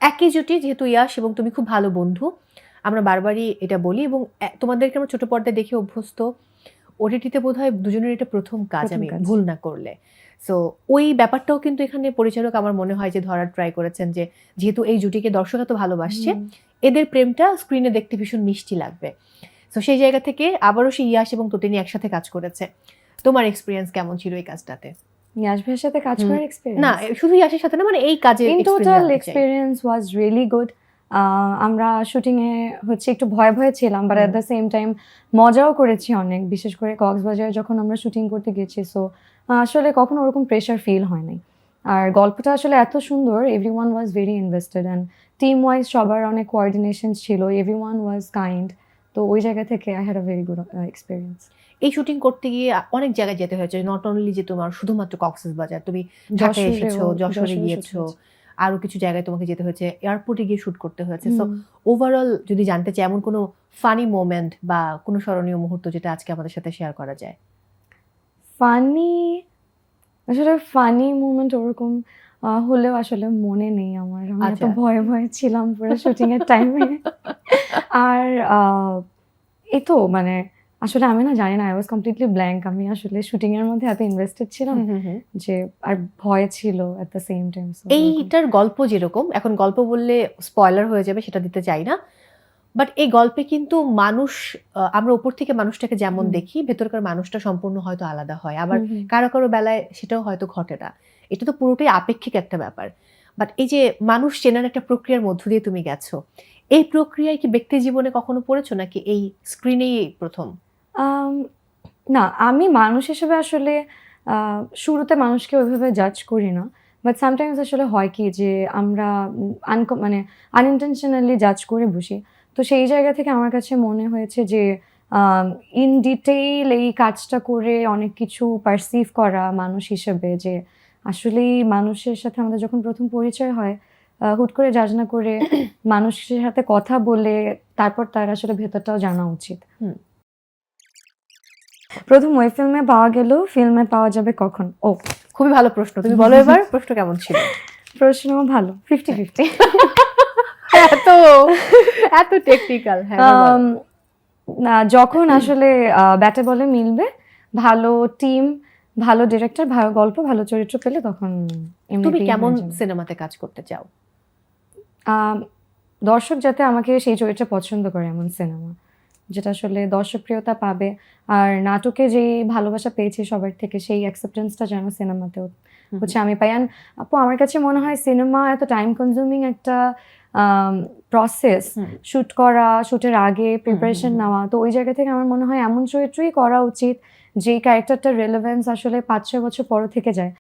একই জুটি, যেহেতু ইয়াশ এবং তুমি খুব ভালো বন্ধু, আমরা বারবারই এটা বলি এবং তোমাদেরকে আমরা ছোট পর্দায় দেখে অভ্যস্ত। ওটিটিতে বোধহয় দুজনের এটা প্রথম কাজ, প্রথম আমি কাজ। ভুল না করলে। সো ওই ব্যাপারটাও কিন্তু এখানে পরিচালক আমার মনে হয় যে ধরার ট্রাই করেছেন, যে যেহেতু এই জুটিকে দর্শক এত ভালোবাসছে, এদের প্রেমটা স্ক্রিনে দেখতে ভীষণ মিষ্টি লাগবে। সো সেই জায়গা থেকে আবারও সেই ইয়াশ এবং তটিনী একসাথে কাজ করেছে। তোমার এক্সপিরিয়েন্স কেমন ছিল এই কাজটাতে? ইয়াশ ভাইয়ের সাথে কাজ করার না, এক্সপেরিয়েন্স শুধু ইয়াশের সাথে না, মানে এই কাজের ইন experience টোটাল জানতে চাই। Experience was really good. আমরা শুটিং এ হচ্ছে একটু ভয় ভয়ে ছিলাম, but at the same time মজাও করেছি অনেক, বিশেষ করে কক্সবাজারে যখন আমরা শুটিং করতে গেছি। সো আসলে কখনো ওরকম প্রেশার ফিল হয় নাই। আর গল্পটা আসলে এত সুন্দর, everyone was very invested and team wise সবার অনেক কোঅর্ডিনেশন ছিল, এভরিওয়ান ওয়াজ কাইন্ড। তো ওই জায়গা থেকে I had a very good experience. এই শুটিং করতে গিয়ে অনেক জায়গায় যেতে হয়েছে, নট অনলি যে তোমার শুধুমাত্র কক্সবাজার, তুমি ঢাকায় এসেছো, যশোরে গিয়েছো, আরো কিছু জায়গায় তোমাকে যেতে হয়েছে, এয়ারপোর্টে গিয়ে শুট করতে হয়েছে। সো ওভারঅল যদি জানতে চাই এমন কোনো ফানি মোমেন্ট বা কোনো স্মরণীয় মুহূর্ত যেটা আজকে আমাদের সাথে শেয়ার করা যায়। ফানি, আসলে ফানি মুভমেন্ট ওরকম হলেও আসলে মনে নেই আমার। আমি এত ভয়ে ভয়ে ছিলাম পুরো শুটিং এর টাইমে। আর এই তো মানে আসলে আমি না জানি না, আই ওয়াজ কমপ্লিটলি ব্ল্যাঙ্ক। আমি আসলে শুটিং এর মধ্যে এত ইনভেস্টেড ছিলাম যে আর ভয় ছিল এট দ্য সেম টাইম। এইটার গল্প যেরকম, এখন গল্প বললে স্পয়লার হয়ে যাবে, সেটা দিতে চাই না, বাট এই গল্পে কিন্তু মানুষ, আমরা উপর থেকে মানুষটাকে যেমন দেখি, ভেতরকার মানুষটা সম্পূর্ণ হয়তো আলাদা হয়, আবার কারো কারো বেলায় সেটাও হয়তো ঘটে না। এটা তো পুরোটাই আপেক্ষিক একটা ব্যাপার। বাট এই যে মানুষ চেনার একটা প্রক্রিয়ার মধ্য দিয়ে তুমি গেছো, এই প্রক্রিয়ায় কি ব্যক্তি জীবনে কখনো পড়েছো নাকি এই স্ক্রিনেই প্রথম? না, আমি মানুষ হিসেবে আসলে শুরুতে মানুষকে ওইভাবে জাজ করি না, বাট সামটাইমস আসলে হয় কি যে আমরা মানে আনইনটেনশনালি জাজ করে বসি। তো সেই জায়গা থেকে আমার কাছে মনে হয়েছে যে ইন ডিটেইল এই কাজটা করে অনেক কিছু পারসিভ করা মানুষ হিসেবে, যে আসলেই মানুষের সাথে আমাদের যখন প্রথম পরিচয় হয়, হুট করে জাজ না করে মানুষের সাথে কথা বলে তারপর তার আসলে ভেতরটাও জানা উচিত। প্রথম ওই ফিল্মে পাওয়া গেল, ফিল্মে পাওয়া যাবে কখন? ও খুবই ভালো প্রশ্ন, তুমি বলো এবার প্রশ্ন কেমন ছিল? প্রশ্ন ভালো, 50-50। এত এত টেকনিক্যাল। না, যখন আসলে ব্যাটে বলে মিলবে, ভালো টিম, ভালো ডিরেক্টর, ভালো গল্প, ভালো চরিত্র পেলে তখন তুমি কেমন সিনেমাতে কাজ করতে চাও? দর্শক যাতে আমাকে সেই চরিত্রে পছন্দ করে এমন সিনেমা, যেটা আসলে দর্শকপ্রিয়তা পাবে। আর নাটকে যেই ভালোবাসা পেয়েছি সবার থেকে, সেই অ্যাকসেপ্টেন্সটা যেন সিনেমাতেও হচ্ছে আমি পাই। আপু, আমার কাছে মনে হয় সিনেমা এত টাইম কনজিউমিং একটা প্রসেস, শুট করা, শুটের আগে প্রিপারেশন নেওয়া। তো ওই জায়গা থেকে আমার মনে হয় এমন চরিত্রই করা উচিত যেই ক্যারেক্টারটার রেলেভেন্স আসলে 5-6 বছর পর থেকে যায়।